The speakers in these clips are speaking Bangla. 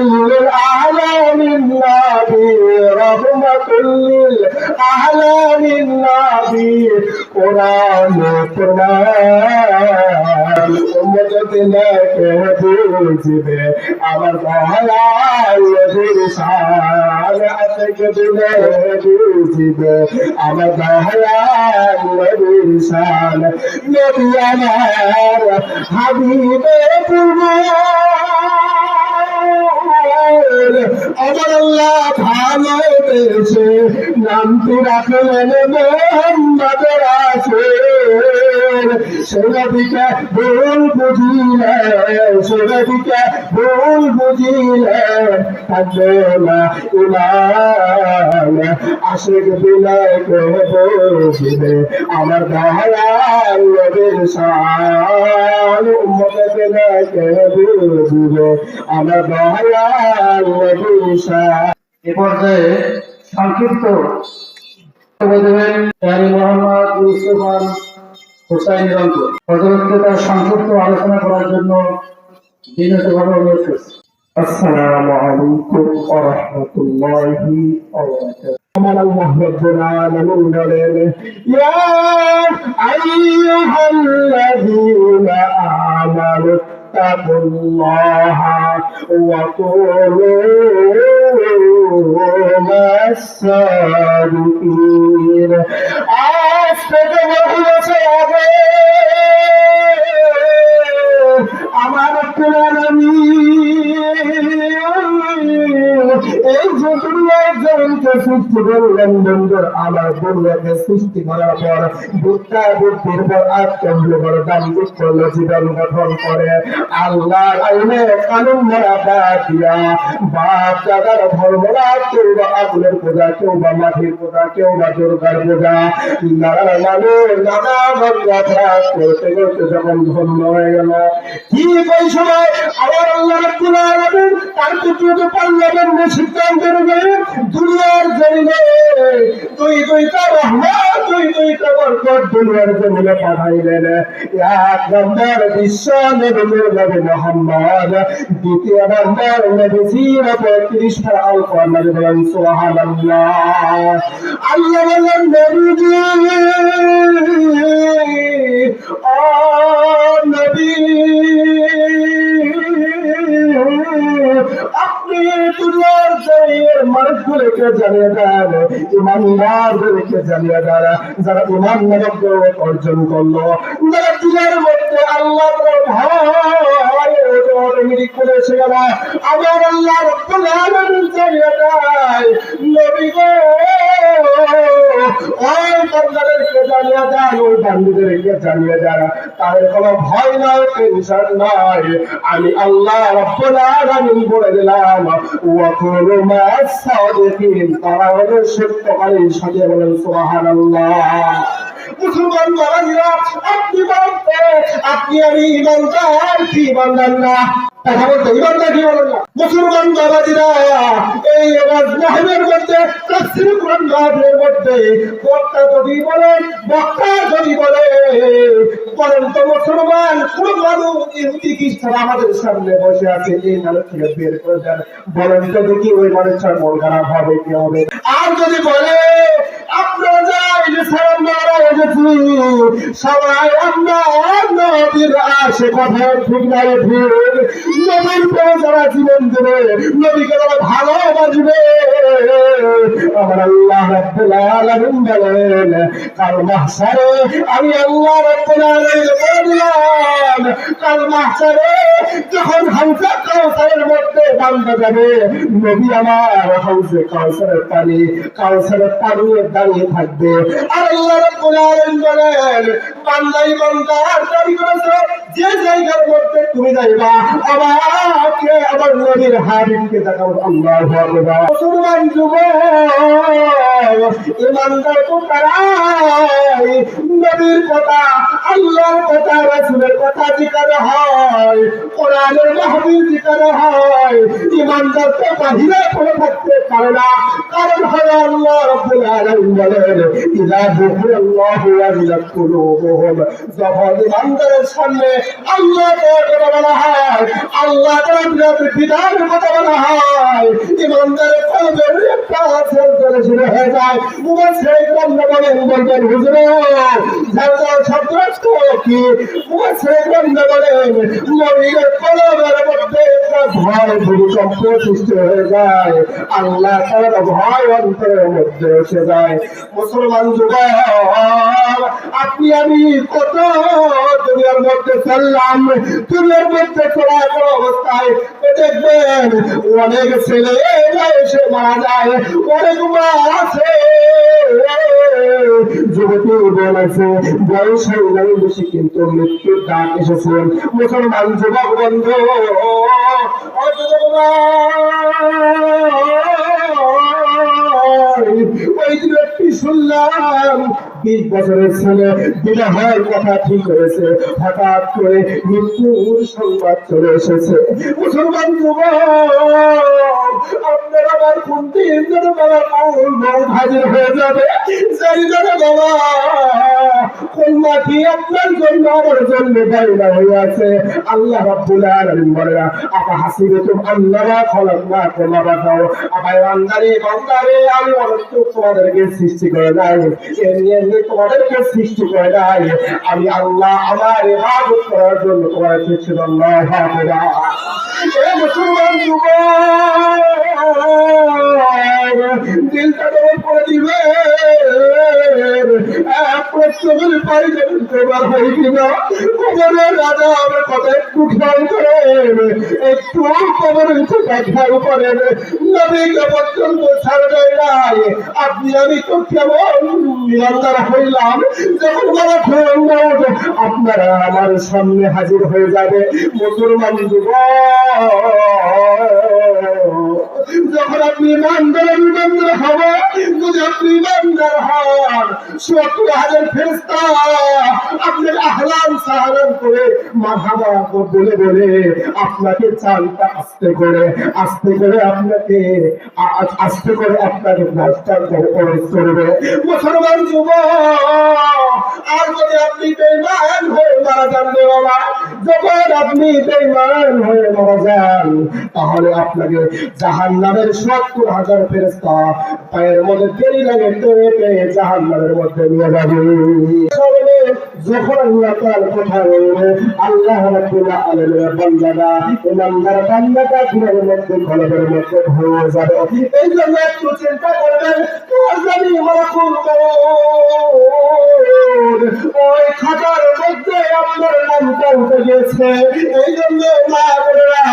الأعلى للنبي رحمة للأعلى للنبي قرآن উম্মতকে বুঝবে আমার দয়াল নবীর শান আশিক দিলে বুঝবে আমার দয়াল নবীর শান নবী আমার হাবিবে আমার আল্লাহ ভালোবেসে নামটি রাখলেন মুহাম্মদ রাসূল সেদিকে ভুল বুঝিলে সেদিকে ভুল বুঝিলে থাকবে না ইমান আশিক দিলে কে বুঝবে আমার দয়াল নবীর শান উম্মতকে কে বুঝবে আমার দয়াল নবীর শান। এ পর্যায়ে সংক্ষিপ্ত বলবেন মোহাম্মদ ইউসুফ হুসাইন রংপুর হযরতকে তার সংক্ষিপ্ত আলোচনা করার জন্য বিনীতভাবে অনুরোধ করছি। আসসালামু আলাইকুম ওয়া রাহমাতুল্লাহি ওয়া বারাকাতুহু। আমার আল্লাহ রাব্বুল আলামিন বলেন ইয়া আইয়ুহাল্লাযীনা আমানু তাকুল্লাহা ওয়া কুনু মা'আস-সাদিকিন। আজ থেকে বলেছে আমার রব্বুল আলামিন এই যে দুনিয়ার জগৎকে সৃষ্টি করলেন বন্ধুর আমার দুনিয়াকে সৃষ্টি করার পর বুদ্ধা বুদ্ধির পর আত্মহল করে দাম্ভিক করলো জীবন গঠন করে আল্লাহর আইনে কানুন মারা বাদ দিয়া বাপ দাদার ধর্ম কেউ বা আগুনের পূজা কেউ বা মাটির পূজা কেউ বা দুর্গার পূজা নানা মানুষ নানা বাংলা করতে করতে যখন ধন্য হয়ে গেল ঠিক ওই সময় আমার আল্লাহ রাব্বুল আলামিন তার কুদরত পার্লামেন্টে সিদ্ধান্ত নিয়ে দুনিয়ার জমিনে দুইটা রহমত দুইটা বরকত দুনিয়ার জমিনে পাঠাইলেন। এক নম্বর বিশ্ব নবী মুহাম্মদ, দ্বিতীয় নম্বর নবীজির ৩৫টা আল কোরআন বলেন সুবহানাল্লাহ। আল্লাহ বলেন নবীজি ও নবী আপনি দুনিয়ার জমিনের মানুষগুলোকে জানিয়ে দেন ইমানদারদেরকে জানিয়ে দেন যারা ইমান নবুয়ত অর্জন করলো যারা দিলের মধ্যে আল্লাহর ভয় অটোমেটিক করে এসে গেল আমার আল্লাহ রাব্বুল আলামিন জানিয়ে দেয় নবী গো ওই বান্দাদেরকে জানিয়ে দেন ওই বান্দীদেরকে জানিয়ে দেন তাদের কোনো ভয় নাই টেনশন নাই আমি আল্লাহ রাব্বুল আলামিন বলে দিলাম ওয়া কুনু মা'আস-সাদিকিন তারা হলো সত্যকারী সাথে বলেন সুবহানাল্লাহ। মুসলমান বাবাজিরা আপনি বলেন আপনি আমি ইমানদার কি ইমানদার না কথা বলতে ইমানদার কি বলেন না মুসলমান বাবাজিরা এই মাহফিলের মধ্যে তাফসীর কোরআন মাহফিলের মধ্যে বক্তা যদি বলেন বলেন তো মুসলমান কোন মানুষ ইহুদি খ্রিস্টান আমাদের সামনে বসে আছে এই মানুষকে বের করে দেন বলেন তো দেখি ওই মানুষটার মন খারাপ হবে কি হবে? আর যদি বলে আপনারা যাই যে সালাম মারা এসেছি সবাই আমরা নবীর আসে কথা ঠিক না ঠিক নবীর পরে যারা জীবন দেবে নবীকে যারা ভালোবাসবে আমার আল্লাহ রাব্বুল আলামিন বলেন কাল মাহশারে আমি আল্লাহ রাব্বুল আলামিন বললাম কাল মাহশারে যখন হাউজে কাউসারের মধ্যে বান্দা যাবে নবী আমার হাউজে কাউসারের পানি দাঁড়িয়ে থাকবে আর আল্লাহ রাব্বুল আলামিন বলেন বান্দাই বান্দার দাবি করেছে যে জায়গার মধ্যে তুমি যাইবা আমাকে আমার নবীর হাবিবকে দেখাও আল্লাহু আকবার। মুসলমান যুবক ইমানদার তো তারাই নবীর কথা আল্লাহর কথা রাসূলের কথা জিজ্ঞাসা হয় কোরআনের মাহফিল জিজ্ঞাসা হয় ইমানদার তো বাহিরে পড়ে থাকতে পারে না কারণ হলো আল্লাহ রাব্বুল আলামিন বলেন ইযা যুকিরাল্লাহু ওয়াজিলাত কুলুবুহুম যখন ইমানদারের সামনে আল্লাহ কথা বলা হয় আল্লাহ তাআলার বিধানের কথা বলা হয় বান্দার কলবের একটা সেলসেলে শুরু হয়ে যায়। মুফাসসিরিন কেরাম বলেন হুজুর জানলার শব্দ কি? মুফাসসিরিন কেরাম বলেন নবীর কলবের মধ্যে একটা ভয় ভূমিকম্প সৃষ্টি হয়ে যায়, আল্লাহ তাআলার ভয় অন্তরের মধ্যে এসে যায়। মুসলমান যুবক, আপনি আমি কত দুনিয়ার মধ্যে চললাম, দুনিয়ার মধ্যে চলাচল অবস্থায় দেখবেন অনেক ছেলে এসে মারা যায়, অনেক মা আছে, যুবতী বোন আছে, বয়স হয়ে বেশি কিন্তু মৃত্যুর ডাক এসেছে। মুসলমান যুবক বন্ধু, ওই দিন একটি শুনলাম 20 বছরের ছেলে বিবাহের কথা ঠিক হয়েছে, হঠাৎ করে মৃত্যুর সংবাদ চলে এসেছে। মুসলমান যুবক, আপনার আমার কোন দিন যেন বাবা হাজির হয়ে যাবে, জানি না বাবা কোন মাটি আপনার জন্য আমার জন্য বাইরা হয়ে আছে। আল্লাহ রাব্বুল আলামিন বলে আপা হাসিবাতুম আল্লাহা খলাকনাকুম আবাদাও, আপা বান্দারে বান্দারে আমি অনন্ত তোমাদেরকে সৃষ্টি করে নাই, এমনি তোমাদেরকে সৃষ্টি করে নাই, আমি আল্লাহ আমার ইবাদত করার জন্য তোমাদের সৃষ্টি করলাম। এ মুসলমান যুবক, দিলটা তোমার করে দিবে প্রশ্নের পাই যাবেন তোমার হয় কিনা। কবরের রাজা আমার কথা একটু খেয়াল করেন, একটু কবরের কথা খেয়াল করেন, নবীকে পর্যন্ত ছাড়বে নাই। আপনি আমি তো কেমন ইমানদার হইলাম, যখন বলা খোঁজ আপনারা আমার সামনে হাজির হয়ে যাবে। মুসলমান যুবক, যখন আপনি ইমানদার হবে, যদি আপনি ইমানদার হন 70,000 ফেরেশতা আপনার আহলান সাহলান করে মারহাবা বলে বলে আপনাকে চালটা আস্তে করে আপনাকে আস্তে করে আপনাকে প্লাস্টার করবে। মুসলমান যুবক, আর যদি আপনি বেঈমান হয়ে মারা যান বাবা, যখন আপনি বেঈমান হয়ে মারা যান, তাহলে আপনাকে জাহান্নামের 70,000 ফেরেশতা পায়ের মধ্যে দেরি লাগে টেনে জাহান্নামের মধ্যে নিয়ে যাবে। যখন আল্লাহ তাআলা কথা বলবে, আল্লাহ রাব্বুল আলামিনের বান্দারা ইমানদার বান্দাটা ঘরের মধ্যে কলবের মধ্যে ভরে যাবে। এই জন্য একটু চিন্তা করবেন, জানি মালাকুল মউত ওই খাতার মধ্যে আপনার নামটা উঠে গেছে। এই জন্য মা বোনেরা,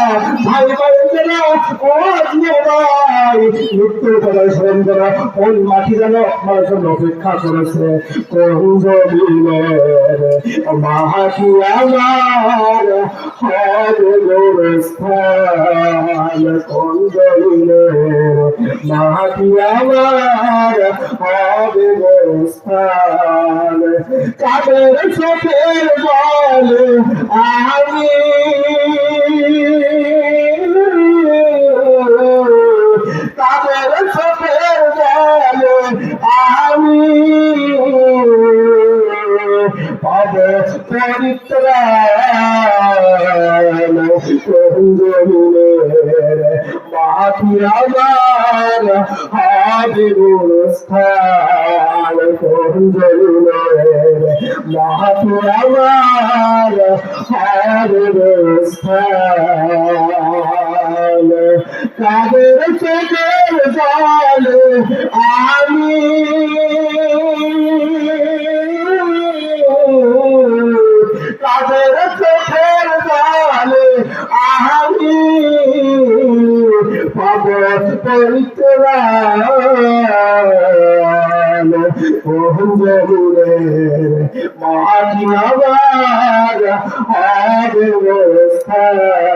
ভাই বোনেরা, মৃত্যুর কথা স্মরণ করো, কোন মাটি যেন আপনার জন্য অপেক্ষা করেছে, কোন জমিনের মাটি আমার হবে গোরস্থান, কোন জমিনের মাটি আমার হবে গোরস্থান। কাদের চোখের জলে আমি তাদের চোখের জলে আমি পাব পরিত্রাণ, কোন জমিনের মাটি আমার হবে গোরস্থান, কোন জমিনের মাটি আমার হবে গোরস্থান। কাদের চোখের জলে আমি কাদের চোখের জলে আমি পাব পরিত্রাণ, কোন জমিনের মাটি আমার হবে গোরস্থান।